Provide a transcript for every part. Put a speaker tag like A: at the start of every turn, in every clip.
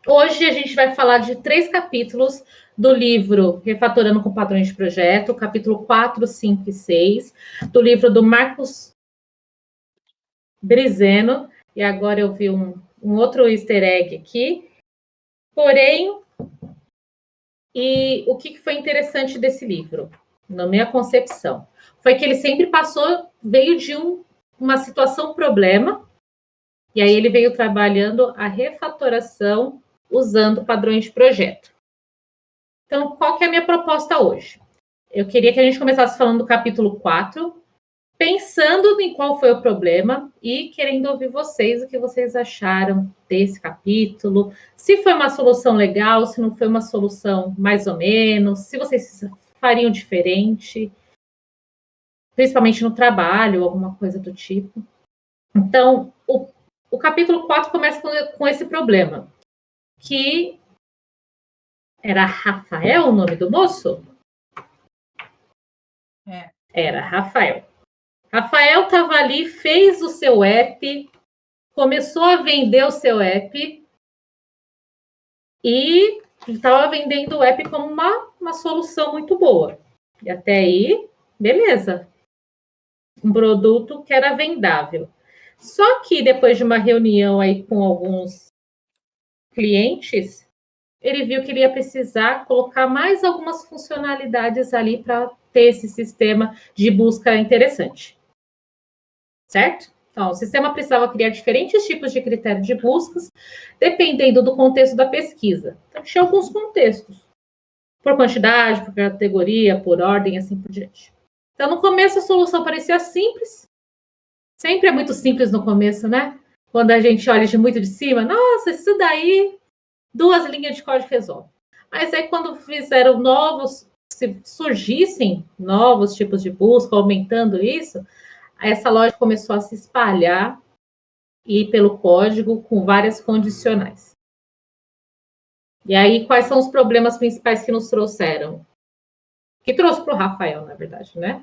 A: Hoje a gente vai falar de 3 capítulos do livro Refatorando com Padrões de Projeto, capítulo 4, 5 e 6, do livro do Marcos Brizeno, e agora eu vi um outro easter egg aqui. Porém, e o que foi interessante desse livro, na minha concepção, foi que ele sempre veio de uma situação problema, e aí ele veio trabalhando a refatoração usando padrões de projeto. Então, qual que é a minha proposta hoje? Eu queria que a gente começasse falando do capítulo 4, pensando em qual foi o problema e querendo ouvir vocês, o que vocês acharam desse capítulo, se foi uma solução legal, se não foi uma solução mais ou menos, se vocês fariam diferente, principalmente no trabalho, alguma coisa do tipo. Então, o capítulo 4 começa com esse problema, que era Rafael o nome do moço? Era Rafael. Rafael estava ali, fez o seu app, começou a vender o seu app e estava vendendo o app como uma solução muito boa. E até aí, beleza. Um produto que era vendável. Só que depois de uma reunião aí com alguns clientes, ele viu que ele ia precisar colocar mais algumas funcionalidades ali para ter esse sistema de busca interessante. Certo? Então, o sistema precisava criar diferentes tipos de critérios de buscas, dependendo do contexto da pesquisa. Então, tinha alguns contextos, por quantidade, por categoria, por ordem, assim por diante. Então, no começo, a solução parecia simples. Sempre é muito simples no começo, né? Quando a gente olha muito de cima, nossa, isso daí, 2 linhas de código resolve. Mas aí, quando fizeram se surgissem novos tipos de busca, aumentando isso, essa lógica começou a se espalhar e pelo código com várias condicionais. E aí, quais são os problemas principais que nos trouxeram? Que trouxe para o Rafael, na verdade, né?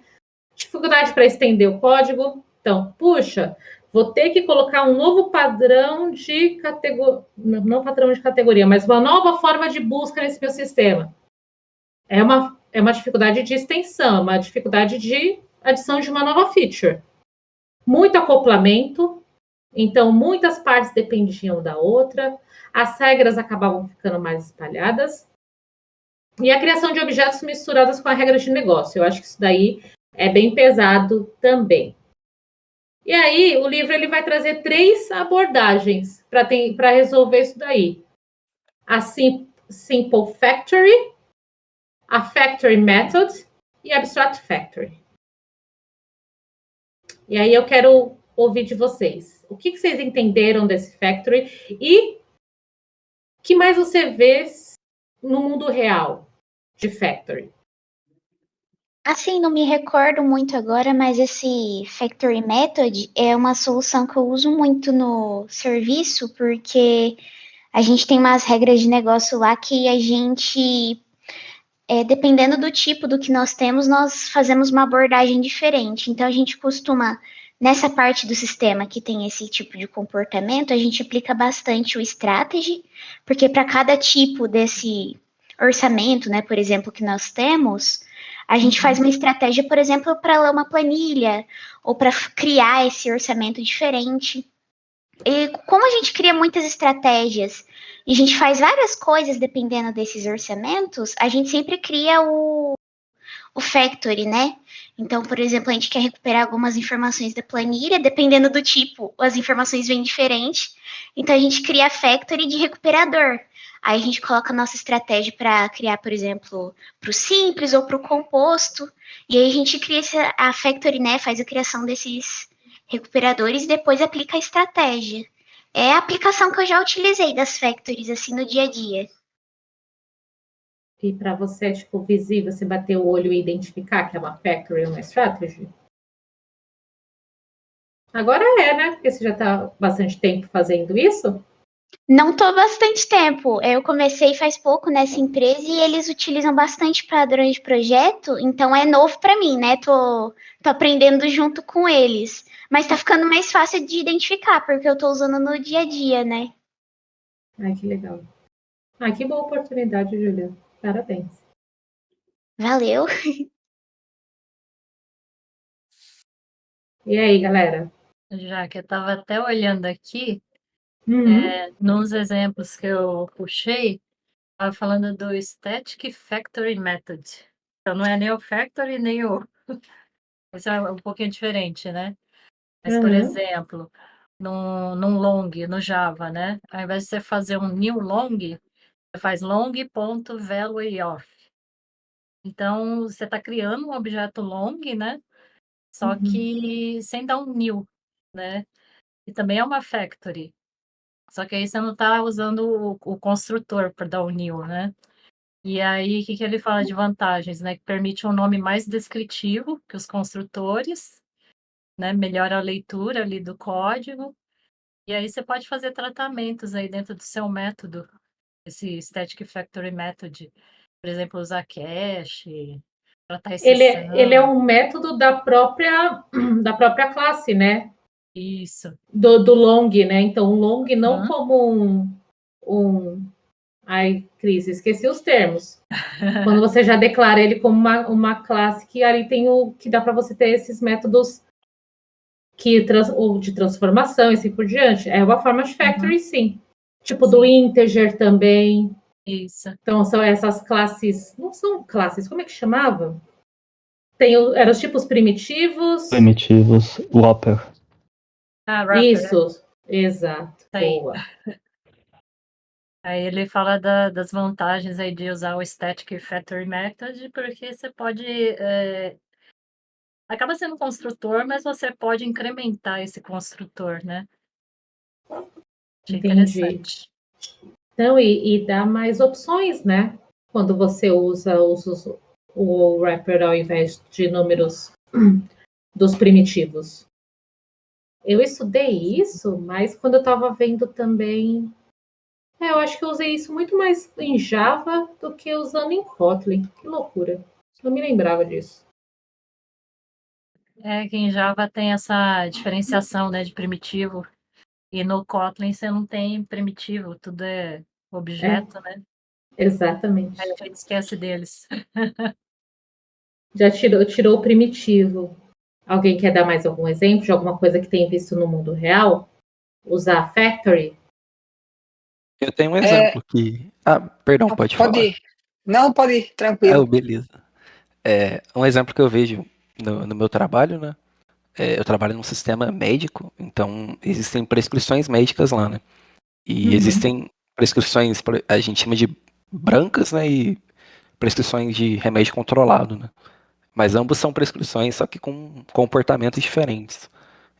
A: Dificuldade para estender o código. Então, puxa, vou ter que colocar um novo padrão de categoria, não padrão de categoria, mas uma nova forma de busca nesse meu sistema. É uma dificuldade de extensão, uma dificuldade de adição de uma nova feature. Muito acoplamento, então muitas partes dependiam da outra, as regras acabavam ficando mais espalhadas, e a criação de objetos misturados com a regra de negócio. Eu acho que isso daí é bem pesado também. E aí, o livro ele vai trazer 3 abordagens para resolver isso daí. A Simple Factory, a Factory Method e a Abstract Factory. E aí eu quero ouvir de vocês. O que vocês entenderam desse Factory e o que mais você vê no mundo real de Factory?
B: Assim, não me recordo muito agora, mas esse Factory Method é uma solução que eu uso muito no serviço, porque a gente tem umas regras de negócio lá que a gente, dependendo do tipo do que nós temos, nós fazemos uma abordagem diferente. Então, a gente costuma, nessa parte do sistema que tem esse tipo de comportamento, a gente aplica bastante o strategy, porque para cada tipo desse orçamento, né, por exemplo, que nós temos, a gente faz uma estratégia, por exemplo, para ler uma planilha ou para criar esse orçamento diferente. E como a gente cria muitas estratégias e a gente faz várias coisas dependendo desses orçamentos, a gente sempre cria o factory, né? Então, por exemplo, a gente quer recuperar algumas informações da planilha, dependendo do tipo, as informações vêm diferentes. Então, a gente cria a factory de recuperador. Aí a gente coloca a nossa estratégia para criar, por exemplo, para o simples ou para o composto. E aí a gente cria a factory, né? Faz a criação desses recuperadores e depois aplica a estratégia. É a aplicação que eu já utilizei das factories, assim, no dia a dia.
A: E para você, tipo, visível, você bater o olho e identificar que é uma Factory ou uma Strategy? Agora é, né? Porque você já está bastante tempo fazendo isso.
B: Não estou bastante tempo. Eu comecei faz pouco nessa empresa e eles utilizam bastante padrões de projeto, então é novo para mim, né? Tô aprendendo junto com eles. Mas tá ficando mais fácil de identificar, porque eu tô usando no dia a dia, né?
A: Ai, que legal. Ah, que boa oportunidade, Julia. Parabéns.
B: Valeu.
A: E aí, galera?
C: Já que eu estava até olhando aqui,
A: Uhum.
C: nos exemplos que eu puxei, estava falando do Static Factory Method. Então, não é nem o Factory, nem o... Isso é um pouquinho diferente, né? Mas, por
A: Uhum.
C: exemplo, num long, no Java, né? Ao invés de você fazer um new long, você faz long.value of. Então, você está criando um objeto long, né? Só que sem dar um new, né? E também é uma factory. Só que aí você não está usando o construtor para dar o new, né? E aí, o que ele fala de vantagens, né? Que permite um nome mais descritivo que os construtores, né? Melhora a leitura ali do código. E aí você pode fazer tratamentos aí dentro do seu método, esse Static Factory Method. Por exemplo, usar cache, tratar
A: Ele é
C: exceção.
A: um método da própria classe, né?
C: Isso.
A: Do long, né? Então, um long não
C: Uhum.
A: como um... Ai, Cris, esqueci os termos. Quando você já declara ele como uma classe que ali tem o que dá para você ter esses métodos ou de transformação e assim por diante. É uma forma de factory,
C: Uhum.
A: sim. Tipo do
C: Sim,
A: integer também.
C: isso.
A: Então, são essas classes. Não são classes, como é que chamava? Eram os tipos primitivos.
D: Primitivos, wrapper.
C: Ah, wrapper,
A: Isso, exato.
C: tá aí.
A: Boa.
C: Aí ele fala das vantagens aí de usar o Static Factory Method, porque você pode... acaba sendo um construtor, mas você pode incrementar esse construtor, né? Achei
A: Entendi.
C: interessante.
A: Então, e dá mais opções, né? Quando você usa o wrapper ao invés de números dos primitivos. Eu estudei isso, mas quando eu estava vendo também. Eu acho que eu usei isso muito mais em Java do que usando em Kotlin. Que loucura. Não me lembrava disso.
C: É que em Java tem essa diferenciação, né, de primitivo. E no Kotlin você não tem primitivo, tudo é
A: É,
C: objeto, né? Aí
A: exatamente.
C: a gente esquece deles.
A: Já tirou o primitivo. Alguém quer dar mais algum exemplo de alguma coisa que tem visto no mundo real? Usar factory?
D: Eu tenho um
E: É,
D: exemplo que. Ah, perdão, pode
E: pode
D: falar.
E: ir. Não, pode ir,
D: Ah,
E: tranquilo.
D: beleza. Um exemplo que eu vejo no meu trabalho, né? Eu trabalho num sistema médico, então existem prescrições médicas lá, né? E
A: Uhum.
D: existem prescrições, a gente chama de brancas, né? E prescrições de remédio controlado, né? Mas ambos são prescrições, só que com comportamentos diferentes.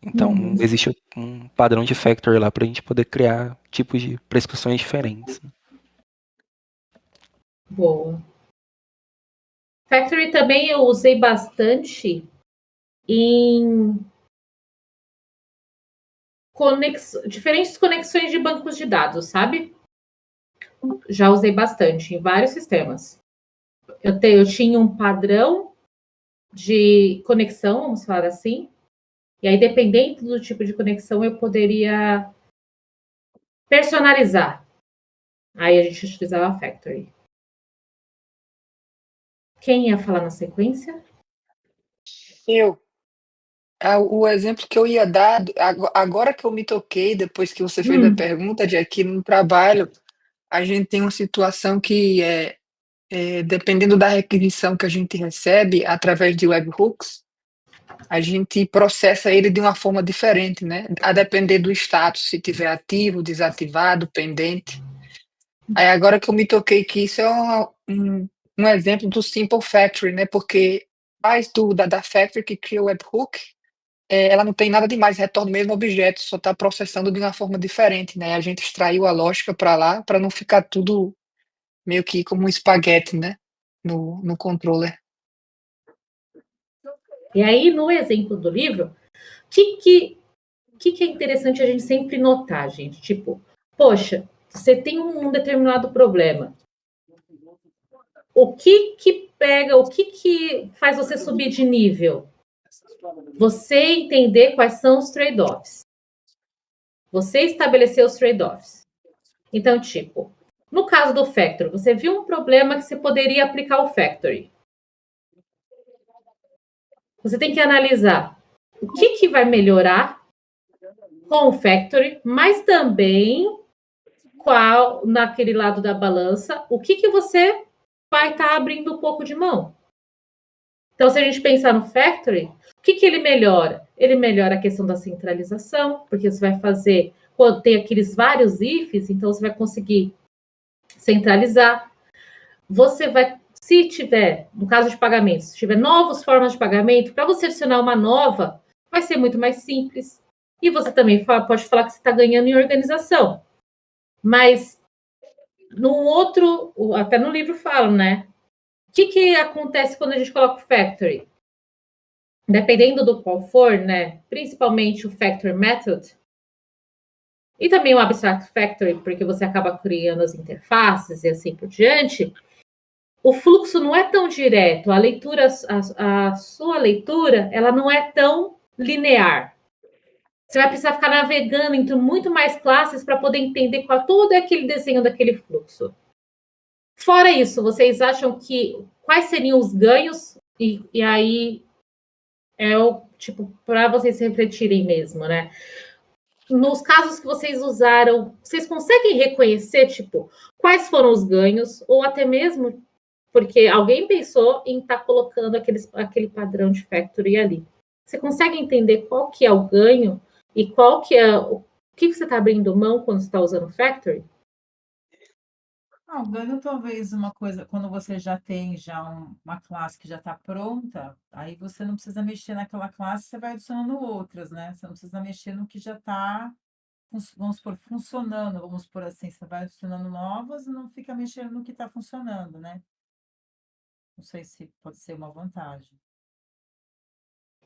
D: Então,
A: Uhum.
D: existe um padrão de factor lá para a gente poder criar tipos de prescrições diferentes.
A: Boa. Factory também eu usei bastante em diferentes conexões de bancos de dados, sabe? Já usei bastante em vários sistemas. Eu tinha um padrão de conexão, vamos falar assim, e aí, dependendo do tipo de conexão, eu poderia personalizar. Aí a gente utilizava a Factory. Quem ia falar na sequência?
E: Eu, o exemplo que eu ia dar, agora que eu me toquei, depois que você fez a pergunta, de aqui no trabalho, a gente tem uma situação que dependendo da requisição que a gente recebe através de webhooks, a gente processa ele de uma forma diferente, né? A depender do status, se tiver ativo, desativado, pendente. Aí agora que eu me toquei que isso é um exemplo do Simple Factory, né? Porque faz da Factory que cria o webhook, ela não tem nada demais, retorna o mesmo objeto, só está processando de uma forma diferente, né? A gente extraiu a lógica para lá, para não ficar tudo meio que como um espaguete, né? No controller.
A: E aí, no exemplo do livro, o que é interessante a gente sempre notar, gente? Tipo, poxa, você tem um determinado problema. O que pega, o que faz você subir de nível? Você entender quais são os trade-offs. Você estabelecer os trade-offs. Então, tipo, No caso do Factory, você viu um problema que você poderia aplicar o Factory. Você tem que analisar o que vai melhorar com o Factory, mas também qual, naquele lado da balança, o que você vai estar abrindo um pouco de mão. Então, se a gente pensar no Factory, o que ele melhora? Ele melhora a questão da centralização, porque você vai fazer, quando tem aqueles vários ifs, então você vai conseguir centralizar. Você vai, se tiver, no caso de pagamentos, se tiver novas formas de pagamento, para você adicionar uma nova, vai ser muito mais simples. E você também pode falar que você está ganhando em organização. Mas, no outro, até no livro fala, né? O que acontece quando a gente coloca o Factory? Dependendo do qual for, né? Principalmente o Factory Method, e também o Abstract Factory, porque você acaba criando as interfaces e assim por diante, o fluxo não é tão direto, a leitura, a sua leitura, ela não é tão linear. Você vai precisar ficar navegando entre muito mais classes para poder entender qual todo é aquele desenho daquele fluxo. Fora isso, vocês acham que quais seriam os ganhos? E aí é o tipo para vocês refletirem mesmo, né? Nos casos que vocês usaram, vocês conseguem reconhecer, tipo, quais foram os ganhos, ou até mesmo porque alguém pensou em estar colocando aquele padrão de factory ali. Você consegue entender qual que é o ganho e qual que é o que você está abrindo mão quando você está usando factory?
F: O ganho talvez uma coisa, quando você já tem uma classe que já está pronta, aí você não precisa mexer naquela classe, você vai adicionando outras, né? Você não precisa mexer no que já está, vamos supor, funcionando, vamos por assim, você vai adicionando novas e não fica mexendo no que está funcionando, né? Não sei se pode ser uma vantagem.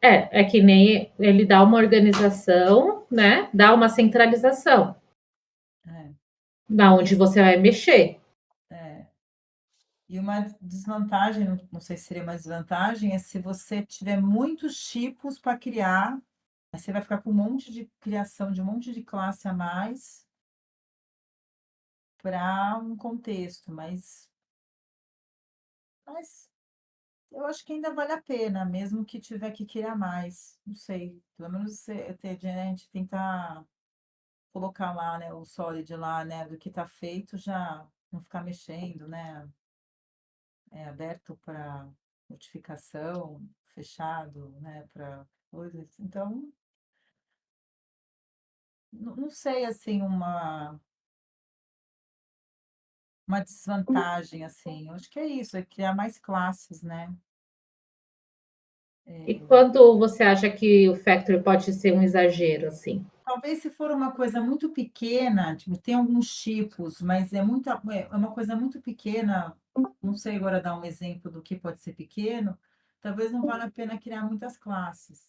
A: É que nem ele dá uma organização, né? Dá uma centralização. Da onde você vai mexer.
F: E uma desvantagem, não sei se seria uma desvantagem, é se você tiver muitos tipos para criar, aí você vai ficar com um monte de criação de um monte de classe a mais para um contexto, mas eu acho que ainda vale a pena, mesmo que tiver que criar mais. Não sei, pelo menos a gente tentar colocar lá, né, o solid lá, né, do que está feito, já não ficar mexendo, né? É aberto para notificação, fechado, né, para coisas. Então, não sei, assim, uma desvantagem, assim. Eu acho que é isso, é criar mais classes, né?
A: E quando você acha que o factory pode ser um exagero, assim?
F: Talvez se for uma coisa muito pequena, tipo, tem alguns tipos, mas é uma coisa muito pequena, não sei agora dar um exemplo do que pode ser pequeno, talvez não valha a pena criar muitas classes.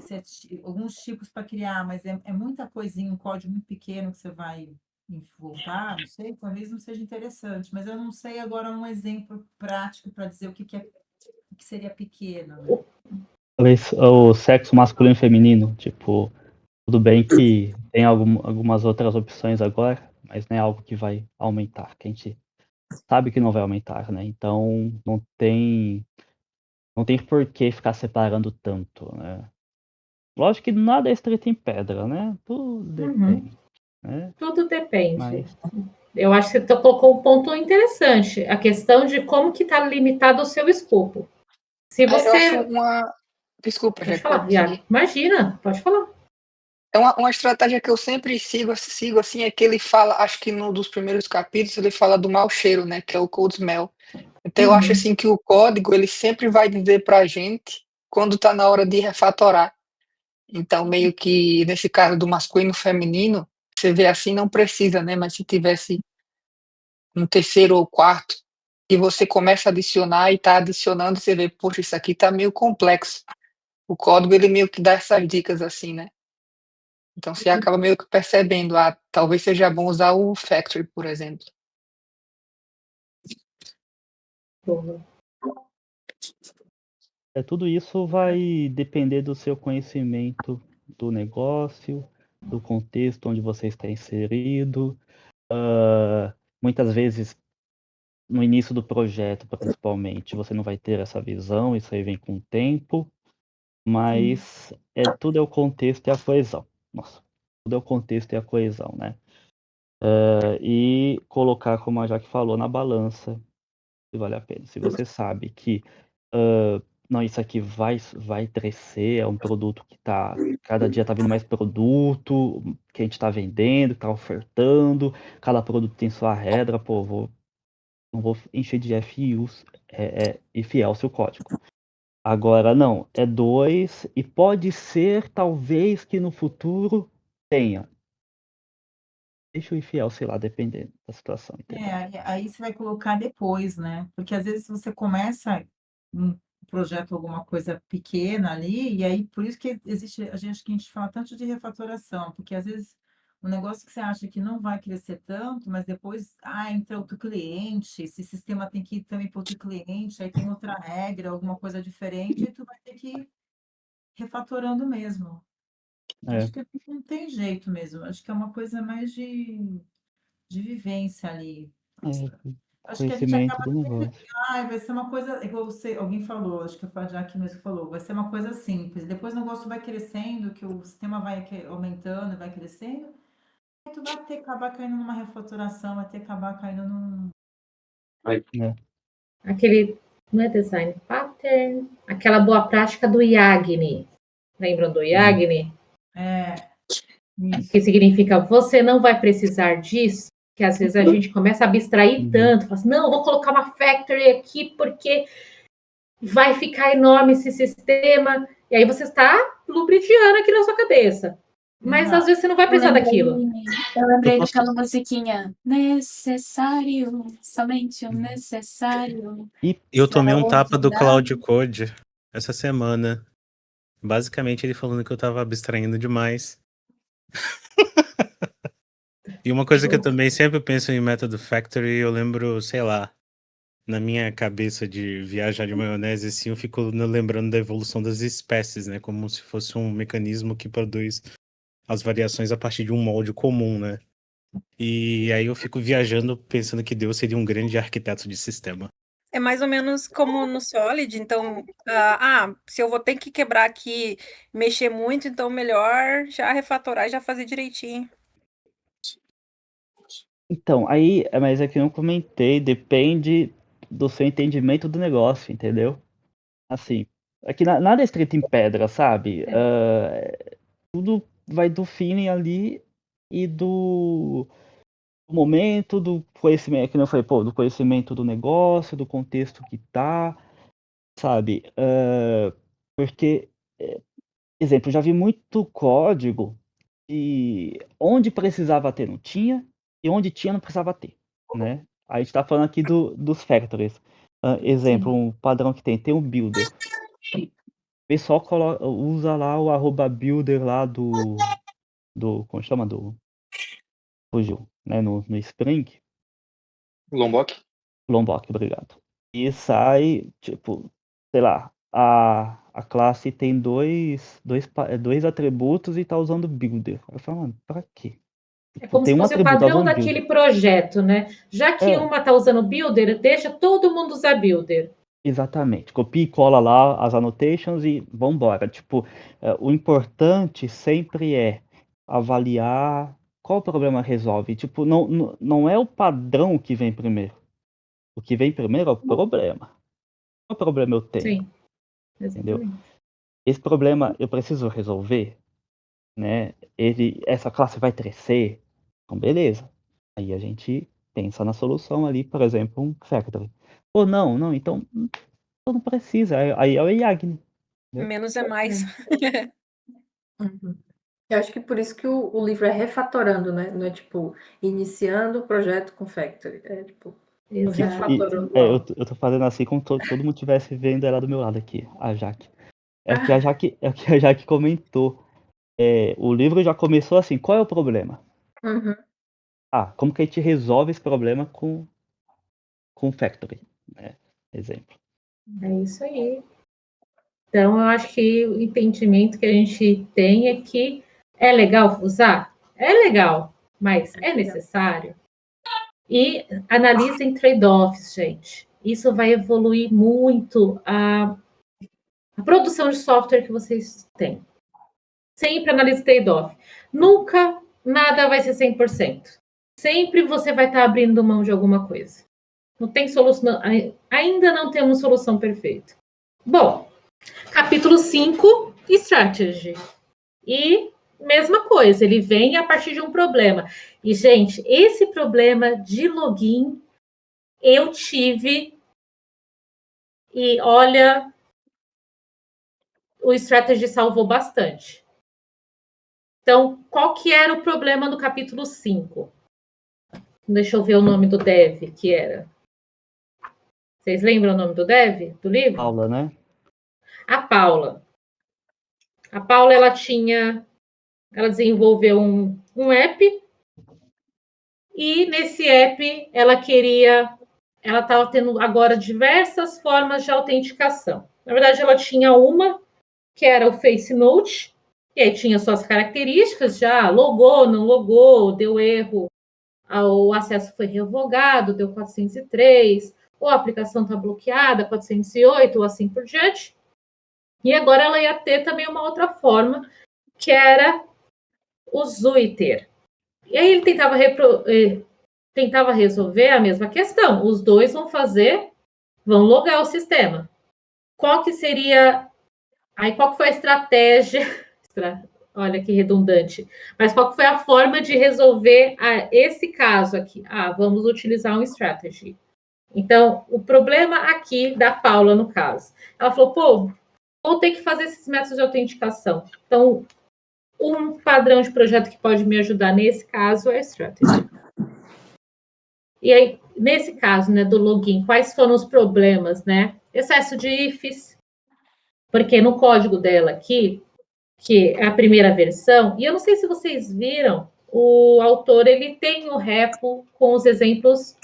F: Se é alguns tipos para criar, mas é muita coisinha, um código muito pequeno que você vai voltar, não sei, talvez não seja interessante, mas eu não sei agora um exemplo prático para dizer o que seria pequeno, né?
G: Talvez o sexo masculino e feminino, tipo, tudo bem que tem algumas outras opções agora, mas não é algo que vai aumentar, que a gente sabe que não vai aumentar, né? Então não tem por que ficar separando tanto, né? Lógico que nada é escrito em pedra, né? Tudo depende, né?
A: Tudo depende.
G: Mas
A: Eu acho que você colocou um ponto interessante, a questão de como que está limitado o seu escopo. Se
E: Eu acho
A: você...
E: uma. Desculpa,
A: Pode
E: já
A: falar, Iago. Imagina, pode falar.
E: É uma estratégia que eu sempre sigo assim, é que ele fala, acho que num dos primeiros capítulos, ele fala do mau cheiro, né, que é o cold smell. Então eu acho assim que o código, ele sempre vai dizer pra gente quando tá na hora de refatorar. Então, meio que nesse caso do masculino e feminino, você vê assim, não precisa, né, mas se tivesse um terceiro ou quarto, e você começa a adicionar e tá adicionando, você vê, poxa, isso aqui tá meio complexo. O código, ele meio que dá essas dicas assim, né? Então você acaba meio que percebendo, talvez seja bom usar o factory, por exemplo.
G: tudo isso vai depender do seu conhecimento do negócio, do contexto onde você está inserido, muitas vezes, no início do projeto, principalmente, você não vai ter essa visão, isso aí vem com o tempo, mas tudo é o contexto e a coesão. Nossa, tudo é o contexto e a coesão, né? E colocar, como a Jaque falou, na balança, se vale a pena. Se você sabe que, não, isso aqui vai crescer, é um produto que cada dia tá vindo mais produto, que a gente tá vendendo, tá ofertando, cada produto tem sua regra, pô, não vou encher de FIUs, if else o código. Agora não, é 2 e pode ser, talvez, que no futuro tenha. Deixa o if else lá, dependendo da situação, entendeu?
F: Aí você vai colocar depois, né? Porque às vezes você começa um projeto, alguma coisa pequena ali, e aí por isso que existe, a gente fala tanto de refatoração, porque às vezes um negócio que você acha que não vai crescer tanto, mas depois, entra outro cliente, esse sistema tem que ir também para outro cliente, aí tem outra regra, alguma coisa diferente, e tu vai ter que ir refatorando mesmo.
G: É,
F: Acho que não tem jeito mesmo, acho que é uma coisa mais de vivência ali. Acho que a gente
G: conhecimento
F: acaba
G: do
F: sempre.
G: negócio.
F: Vai ser uma coisa, igual alguém falou, acho que foi a Jaque mesmo que falou, vai ser uma coisa simples. Depois o negócio vai crescendo, que o sistema vai aumentando, vai crescendo, aí tu vai ter que acabar caindo numa refatoração, vai ter que acabar caindo num.
G: É.
A: Aquele, não é design pattern, aquela boa prática do Yagni. Lembram do Yagni?
F: Isso.
A: Que significa você não vai precisar disso, que às vezes a gente começa a abstrair tanto, fala assim, não, vou colocar uma factory aqui porque vai ficar enorme esse sistema, e aí você está lubridiando aqui na sua cabeça. Mas
F: Exato.
A: às vezes você não vai precisar daquilo.
H: Eu lembrei daquela musiquinha. Necessário, somente o necessário.
I: Eu tomei um tapa do
H: Extraordinário.
I: Cloud Code essa semana. Basicamente, ele falando que eu tava abstraindo demais. E uma coisa que eu também sempre penso em método factory, eu lembro, sei lá, na minha cabeça de viajar de maionese, assim, eu fico lembrando da evolução das espécies, né? Como se fosse um mecanismo que produz as variações a partir de um molde comum, né? E aí eu fico viajando pensando que Deus seria um grande arquiteto de sistema.
J: É mais ou menos como no Solid, então, se eu vou ter que quebrar aqui, mexer muito, então melhor já refatorar e já fazer direitinho.
G: Então, aí, mas é que eu não comentei, depende do seu entendimento do negócio, entendeu? Assim, aqui nada é escrito em pedra, sabe? Tudo vai do feeling ali e do momento, do conhecimento, que eu falei, pô, do conhecimento do negócio, do contexto que tá, sabe? Porque, exemplo, eu já vi muito código e onde precisava ter não tinha, e onde tinha não precisava ter, né? A gente tá falando aqui dos factories. Exemplo, um padrão que tem um builder. O pessoal usa lá o @builder lá como chama? Fugiu, né? No Spring.
K: Lombok?
G: Lombok, obrigado. E sai, tipo, sei lá, a classe tem dois atributos e tá usando builder. Eu falo, mano, pra quê?
A: É como
G: Tem
A: se
G: um
A: fosse o
G: atributo, tá
A: padrão
G: usando
A: daquele
G: builder.
A: projeto, né? Já que
G: É.
A: uma está usando builder, deixa todo mundo usar builder.
G: Exatamente. Copia e cola lá as annotations e vambora. Tipo, o importante sempre é avaliar qual problema resolve. Tipo, não é o padrão que vem primeiro. O que vem primeiro é o problema. Qual problema eu tenho?
A: Sim,
G: Entendeu?
A: exatamente.
G: Esse problema eu preciso resolver, né? Essa classe vai crescer, então beleza. Aí a gente pensa na solução ali, por exemplo, um factory. Ou não, então não precisa. Aí é o Yagni.
J: Menos é mais.
L: Uhum. Eu acho que por isso que o livro é refatorando, né? Não é tipo iniciando o projeto com Factory. É tipo refatorando.
G: Eu tô fazendo assim como todo mundo estivesse vendo ela do meu lado aqui, a Jaque. É que a Jaque comentou. O livro já começou assim, qual é o problema?
L: Uhum.
G: Como que a gente resolve esse problema com Factory, né? Exemplo.
A: É isso aí. Então, eu acho que o entendimento que a gente tem é que é legal usar? É legal, mas é necessário? E analisem trade-offs, gente. Isso vai evoluir muito a produção de software que vocês têm. Sempre analise trade-off. Nunca nada vai ser 100%. Sempre você vai estar abrindo mão de alguma coisa. Não tem solução, ainda não temos solução perfeita. Bom, capítulo 5, Strategy. E mesma coisa, ele vem a partir de um problema. E, gente, esse problema de login eu tive. E olha, o Strategy salvou bastante. Então, qual que era o problema do capítulo 5? Deixa eu ver o nome do dev, que era. Vocês lembram o nome do dev, do livro?
G: Paula, né?
A: A Paula. A Paula, ela desenvolveu um app, e nesse app ela estava tendo agora diversas formas de autenticação. Na verdade, ela tinha uma, que era o Face Note, e aí tinha suas características já, logou, não logou, deu erro, o acesso foi revogado, deu 403, ou a aplicação está bloqueada, 408, ou assim por diante. E agora ela ia ter também uma outra forma, que era o Zuiter. E aí ele tentava resolver a mesma questão. Os dois vão logar o sistema. Qual que seria... Aí qual que foi a estratégia... Olha que redundante. Mas qual que foi a forma de resolver esse caso aqui? Vamos utilizar um strategy. Então, o problema aqui da Paula, no caso, ela falou, vou ter que fazer esses métodos de autenticação. Então, um padrão de projeto que pode me ajudar nesse caso é a strategy. E aí, nesse caso, né, do login, quais foram os problemas, né? Excesso de ifs, porque no código dela aqui, que é a primeira versão, e eu não sei se vocês viram, o autor, ele tem o repo com os exemplos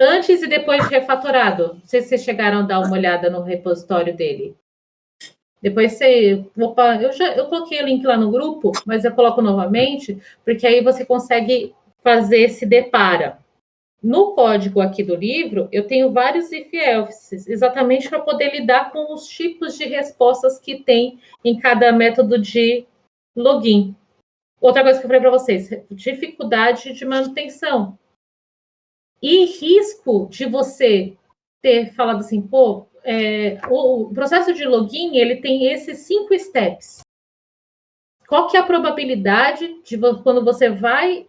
A: antes e depois de refatorado. Não sei se vocês chegaram a dar uma olhada no repositório dele. Depois eu coloquei o link lá no grupo, mas eu coloco novamente, porque aí você consegue fazer esse depara. No código aqui do livro, eu tenho vários if-elses, exatamente para poder lidar com os tipos de respostas que tem em cada método de login. Outra coisa que eu falei para vocês, dificuldade de manutenção. E risco de você ter falado assim, o processo de login, ele tem esses 5 steps. Qual que é a probabilidade de quando você vai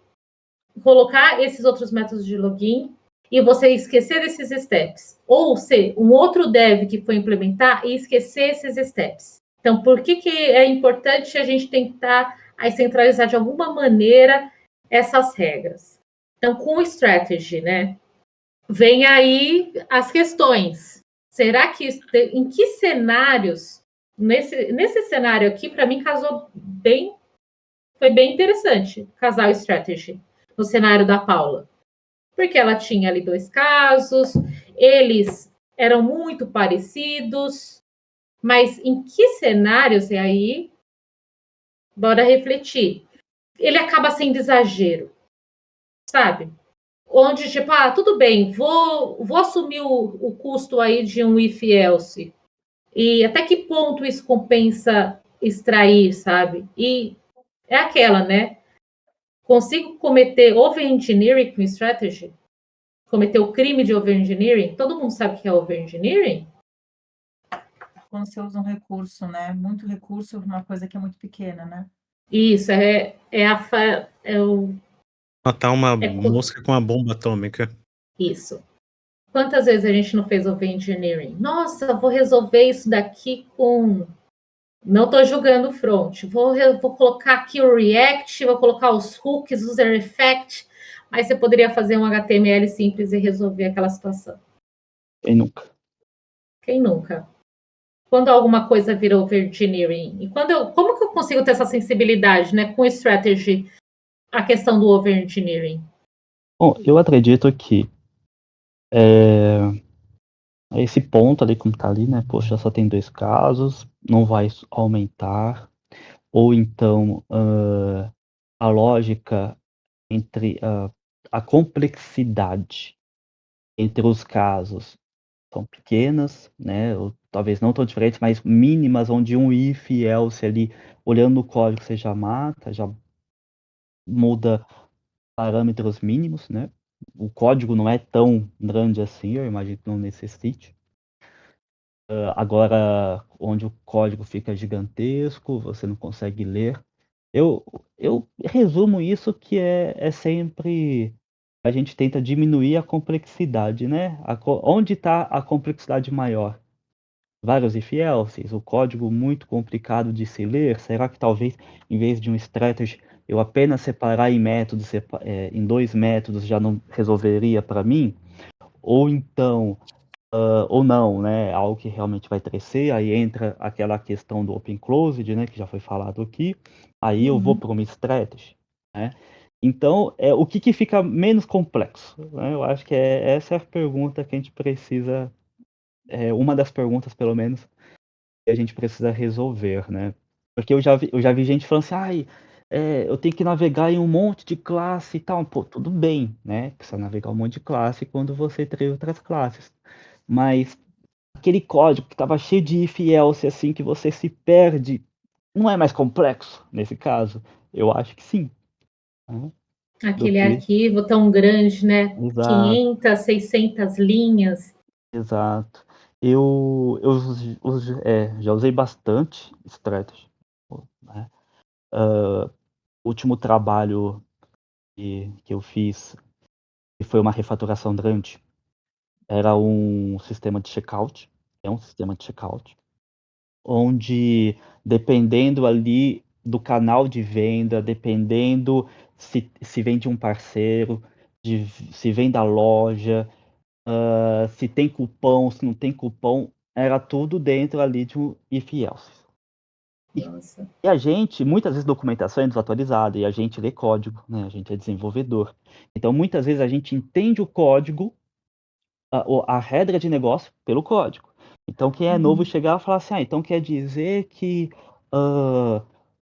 A: colocar esses outros métodos de login e você esquecer desses steps? Ou ser um outro dev que foi implementar e esquecer esses steps? Então, por que é importante a gente tentar centralizar de alguma maneira essas regras? Então, com o strategy, né? Vem aí as questões. Será que em que cenários, nesse cenário aqui, para mim, foi bem interessante casar o strategy no cenário da Paula. Porque ela tinha ali 2 casos, eles eram muito parecidos, mas em que cenários, e aí, bora refletir. Ele acaba sendo exagero, sabe? Onde, tipo, tudo bem, vou assumir o custo aí de um if-else. E até que ponto isso compensa extrair, sabe? E é aquela, né? Consigo cometer overengineering com strategy? Cometer o crime de overengineering? Todo mundo sabe o que é overengineering?
F: Quando você usa um recurso, né? Muito recurso, uma coisa que é muito pequena, né?
A: Isso,
I: Matar uma mosca com uma bomba atômica.
A: Isso. Quantas vezes a gente não fez overengineering? Nossa, vou resolver isso daqui com... Não estou julgando o front. Vou colocar aqui o React, vou colocar os hooks, user effect, mas você poderia fazer um HTML simples e resolver aquela situação.
G: Quem nunca?
A: Quem nunca? Quando alguma coisa vira overengineering? E como que eu consigo ter essa sensibilidade, né, com o strategy, a questão do overengineering?
G: Bom, eu acredito que esse ponto ali, como tá ali, né? Poxa, só tem 2 casos, não vai aumentar. Ou então, a lógica entre a complexidade entre os casos são pequenas, né? Ou talvez não tão diferentes, mas mínimas, onde um if e else ali, olhando no código, você já mata, já muda parâmetros mínimos, né? O código não é tão grande assim, eu imagino que não necessite. Agora, onde o código fica gigantesco, você não consegue ler. Eu resumo isso que é sempre a gente tenta diminuir a complexidade, né? Onde está a complexidade maior? Vários if else's, o código muito complicado de se ler. Será que talvez, em vez de um strategy, eu apenas separar em métodos, em 2 métodos já não resolveria para mim? Ou então, ou não, né? Algo que realmente vai crescer, aí entra aquela questão do open closed, né? Que já foi falado aqui. Aí eu vou para uma strategy, né? Então, o que fica menos complexo, né? Eu acho que essa é a pergunta que a gente precisa, uma das perguntas, pelo menos, que a gente precisa resolver, né? Porque eu já vi gente falando assim, ai, eu tenho que navegar em um monte de classe e tal. Pô, tudo bem, né? Precisa navegar um monte de classe quando você tem outras classes. Mas aquele código que estava cheio de if e else, assim, que você se perde, não é mais complexo nesse caso? Eu acho que sim. Né?
A: Aquele arquivo tão grande, né?
G: Exato.
A: 500, 600 linhas.
G: Exato. Eu já usei bastante strategy, né? O último trabalho que eu fiz, que foi uma refatoração grande, era um sistema de checkout, é um sistema de checkout, onde dependendo ali do canal de venda, dependendo se vem de um parceiro, se vem da loja, se tem cupom, se não tem cupom, era tudo dentro ali de um if else.
A: Nossa.
G: E a gente, muitas vezes, documentação é desatualizada e a gente lê código, né? A gente é desenvolvedor. Então, muitas vezes, a gente entende o código, a regra de negócio, pelo código. Então, quem é novo chegar e falar assim, então quer dizer que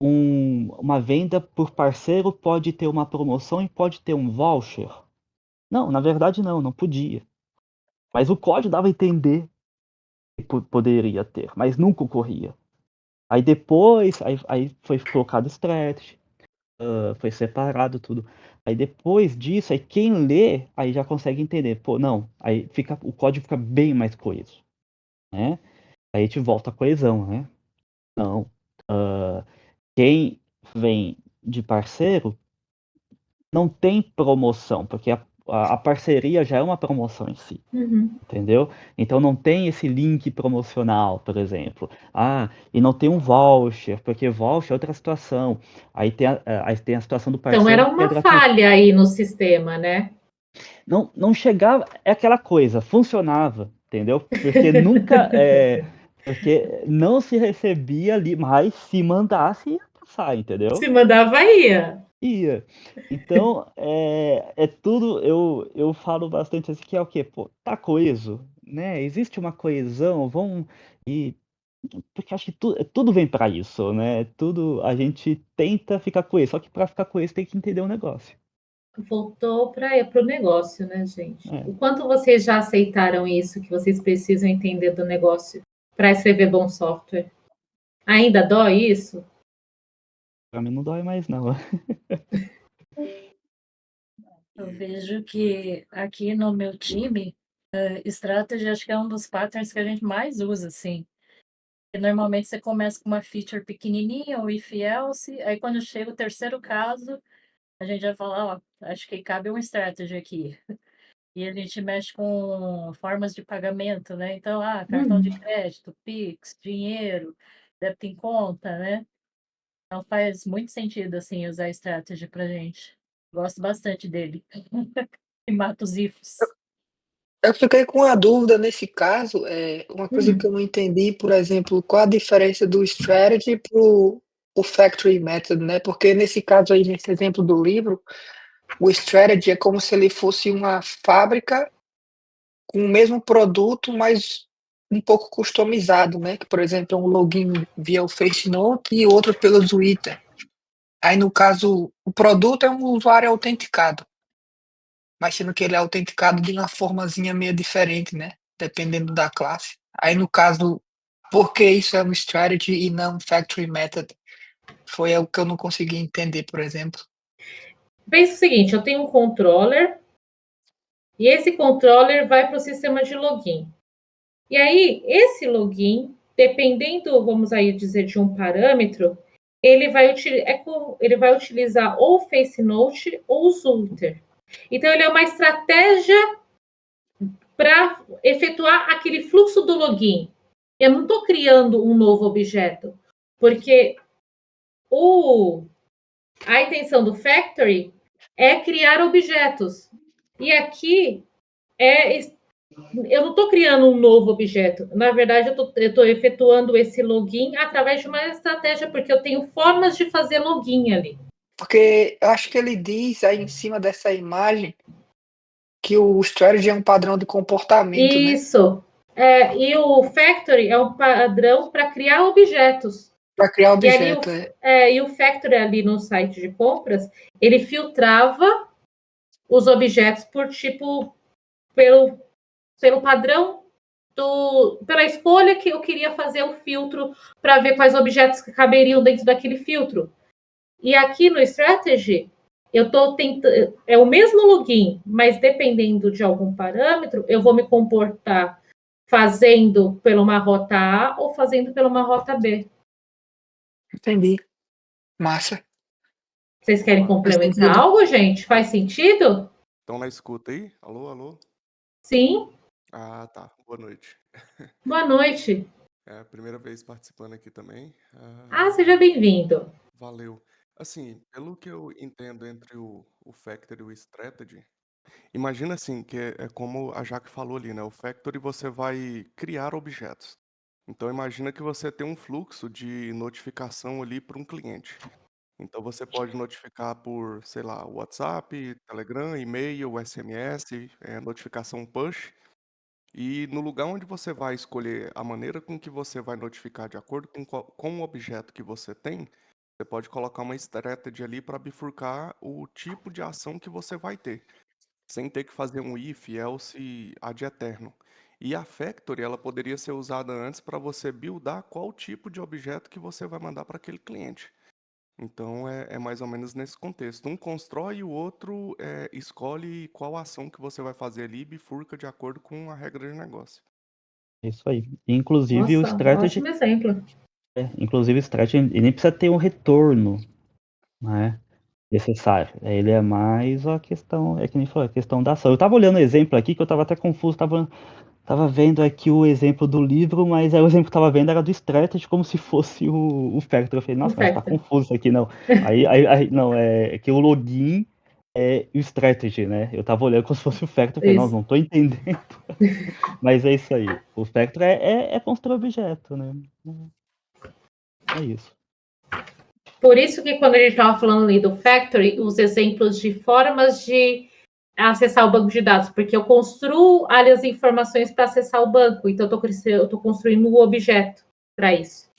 G: uma venda por parceiro pode ter uma promoção e pode ter um voucher? Não, na verdade não podia. Mas o código dava a entender que poderia ter, mas nunca ocorria. Aí depois, aí foi colocado strategy, foi separado tudo. Aí depois disso, aí quem lê, aí já consegue entender. Pô, não, aí o código fica bem mais coeso, né? Aí a gente volta à coesão, né? Não, quem vem de parceiro não tem promoção, porque a parceria já é uma promoção em si. Entendeu? Então não tem esse link promocional, por exemplo. E não tem um voucher, porque voucher é outra situação. Aí tem a situação do parceiro.
A: Então era
G: que é
A: uma
G: gratuito.
A: falha aí no sistema, né?
G: Não chegava, é aquela coisa, funcionava, entendeu? Porque nunca, porque não se recebia ali, mas se mandasse ia passar, entendeu?
A: Se mandava ia.
G: Ia. Então, é tudo, eu falo bastante assim, que é o quê? Pô, tá coeso, né? Existe uma coesão, porque acho que tudo vem para isso, né? Tudo, a gente tenta ficar coeso, só que para ficar coeso tem que entender o negócio.
A: Voltou para o negócio, né, gente?
G: É.
A: O quanto vocês já aceitaram isso, que vocês precisam entender do negócio para escrever bom software? Ainda dói isso?
G: Pra mim não dói mais, não.
C: Eu vejo que aqui no meu time, strategy acho que é um dos patterns que a gente mais usa, assim. E normalmente você começa com uma feature pequenininha, o if else, aí quando chega o terceiro caso, a gente vai falar, ó, acho que cabe um strategy aqui. E a gente mexe com formas de pagamento, né? Então, cartão de crédito, Pix, dinheiro, débito em conta, né? Então faz muito sentido, assim, usar strategy pra gente. Gosto bastante dele. E mata os ifs.
E: Eu fiquei com uma dúvida nesse caso, uma coisa que eu não entendi, por exemplo, qual a diferença do strategy para o factory method, né? Porque nesse caso aí, nesse exemplo do livro, o strategy é como se ele fosse uma fábrica com o mesmo produto, mas um pouco customizado, né? Que, por exemplo, é um login via o FaceNote e outro pelo Twitter. Aí, no caso, o produto é um usuário autenticado. mas sendo que ele é autenticado de uma formazinha meio diferente, né? Dependendo da classe. Aí no caso, por que isso é um strategy e não factory method? Foi o que eu não consegui entender, por exemplo.
A: Pensa o seguinte, eu tenho um controller e esse controller vai para o sistema de login. E aí, esse login, dependendo, vamos aí dizer, de um parâmetro, ele vai utilizar ou o FaceNote ou o Zulter. Então, ele é uma estratégia para efetuar aquele fluxo do login. Eu não estou criando um novo objeto, porque a intenção do factory é criar objetos. E aqui eu não estou criando um novo objeto. Na verdade, eu estou efetuando esse login através de uma estratégia, porque eu tenho formas de fazer login ali.
E: Porque eu acho que ele diz aí em cima dessa imagem que o strategy é um padrão de comportamento, né?
A: Isso. E o factory é um padrão para criar objetos.
E: Para criar
A: E ali
E: objeto,
A: e o factory ali no site de compras, ele filtrava os objetos por tipo, pelo padrão pela escolha que eu queria fazer o filtro para ver quais objetos que caberiam dentro daquele filtro. E aqui no Strategy, eu estou tentando. É o mesmo login, mas dependendo de algum parâmetro, eu vou me comportar fazendo pela uma rota A ou fazendo pela uma rota B.
E: Entendi. Massa.
A: Vocês querem
E: Faz
A: complementar
E: sentido.
A: algo, gente? Faz sentido?
M: Estão na escuta aí? Alô, alô?
A: Sim.
M: Ah, tá. Boa noite.
A: Boa noite.
M: É a primeira vez participando aqui também.
A: Seja bem-vindo.
M: Valeu. Assim, pelo que eu entendo entre o Factory e o Strategy, imagina assim, que é como a Jaque falou ali, né? O Factory você vai criar objetos. Então imagina que você tem um fluxo de notificação ali para um cliente. Então você pode notificar por, sei lá, WhatsApp, Telegram, e-mail, SMS, notificação push. E no lugar onde você vai escolher a maneira com que você vai notificar de acordo com o objeto que você tem, você pode colocar uma strategy ali para bifurcar o tipo de ação que você vai ter, sem ter que fazer um if, else, ad eterno. E a factory, ela poderia ser usada antes para você buildar qual tipo de objeto que você vai mandar para aquele cliente. Então é mais ou menos nesse contexto. Um constrói e o outro escolhe qual ação que você vai fazer ali e bifurca de acordo com a regra de negócio.
G: É isso aí. Inclusive o
A: Nossa,
G: strategy,
A: ótimo exemplo.
G: inclusive o strategy, ele nem precisa ter um retorno, né, necessário. Ele é mais a questão, é que nem falou, a questão da ação. Eu tava olhando o exemplo aqui, que eu tava até confuso, tava vendo aqui o exemplo do livro, mas aí o exemplo que eu tava vendo era do strategy, como se fosse o factory. Eu falei, nossa, mas tá confuso isso aqui, não. Aí não, é que o login é o strategy, né? Eu tava olhando como se fosse o factory, eu falei, nossa, não tô entendendo. Mas é isso aí. O factory é construir objeto, né? É isso.
A: Por isso que quando a gente estava falando ali do factory, os exemplos de formas de acessar o banco de dados, porque eu construo as informações para acessar o banco, então eu estou construindo um objeto para isso.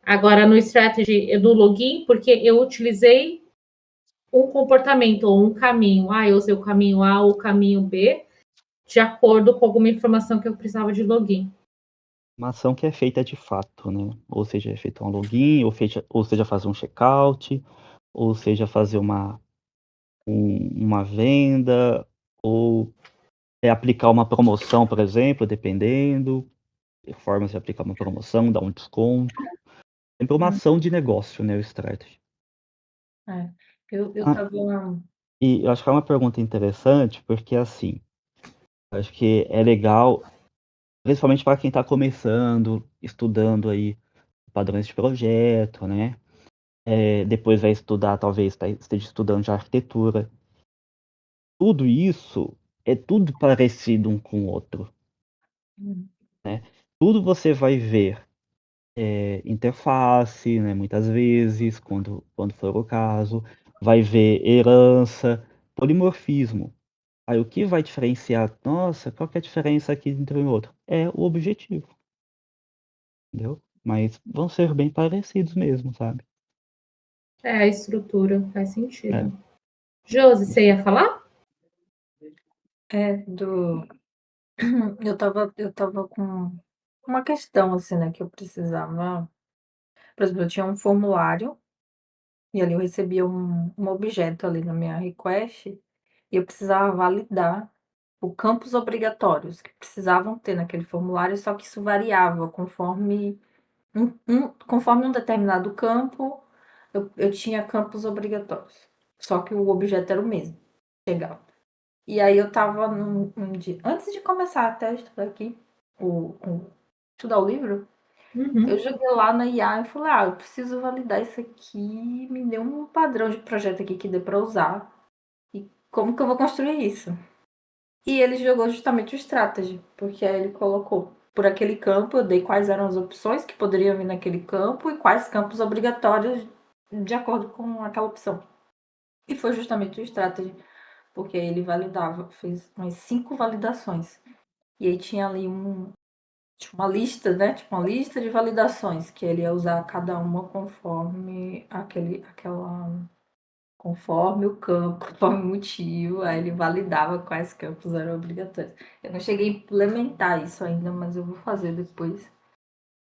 A: Agora, no strategy do login, porque eu utilizei um comportamento ou um caminho. Eu usei o caminho A ou o caminho B, de acordo com alguma informação que eu precisava de login.
G: Uma ação que é feita de fato, né? Ou seja, é feito um login, ou seja, fazer um checkout, ou seja, fazer uma venda, ou aplicar uma promoção, por exemplo, dependendo, formas de aplicar uma promoção, dar um desconto. Sempre uma ação de negócio, né, o strategy.
L: Eu tava...
G: E eu acho que é uma pergunta interessante, porque assim, acho que é legal, principalmente para quem está começando, estudando aí padrões de projeto, né? Depois vai estudar, talvez esteja estudando já arquitetura. Tudo isso é tudo parecido um com o outro, né? Tudo você vai ver interface, né? Muitas vezes, quando for o caso, vai ver herança, polimorfismo. Aí o que vai diferenciar? Nossa, qual que é a diferença aqui entre um e outro? É o objetivo, entendeu? Mas vão ser bem parecidos mesmo, sabe?
A: A estrutura faz sentido. Josi, você ia falar?
L: Eu tava com uma questão, assim, né, que eu precisava. Por exemplo, eu tinha um formulário e ali eu recebia um objeto ali na minha request e eu precisava validar o campos obrigatórios que precisavam ter naquele formulário, só que isso variava conforme um determinado campo, eu tinha campos obrigatórios. Só que o objeto era o mesmo. Legal. E aí eu estava num dia, antes de começar até estudar aqui, estudar o livro, eu joguei lá na IA e falei, eu preciso validar isso aqui, me deu um padrão de projeto aqui que dê para usar. E como que eu vou construir isso? E ele jogou justamente o strategy, porque aí ele colocou por aquele campo, eu dei quais eram as opções que poderiam vir naquele campo e quais campos obrigatórios de acordo com aquela opção. E foi justamente o strategy, porque ele validava, fez umas 5 validações. E aí tinha ali uma lista, né? Tipo uma lista de validações, que ele ia usar cada uma conforme conforme o campo, conforme o motivo, aí ele validava quais campos eram obrigatórios. Eu não cheguei a implementar isso ainda, mas eu vou fazer depois.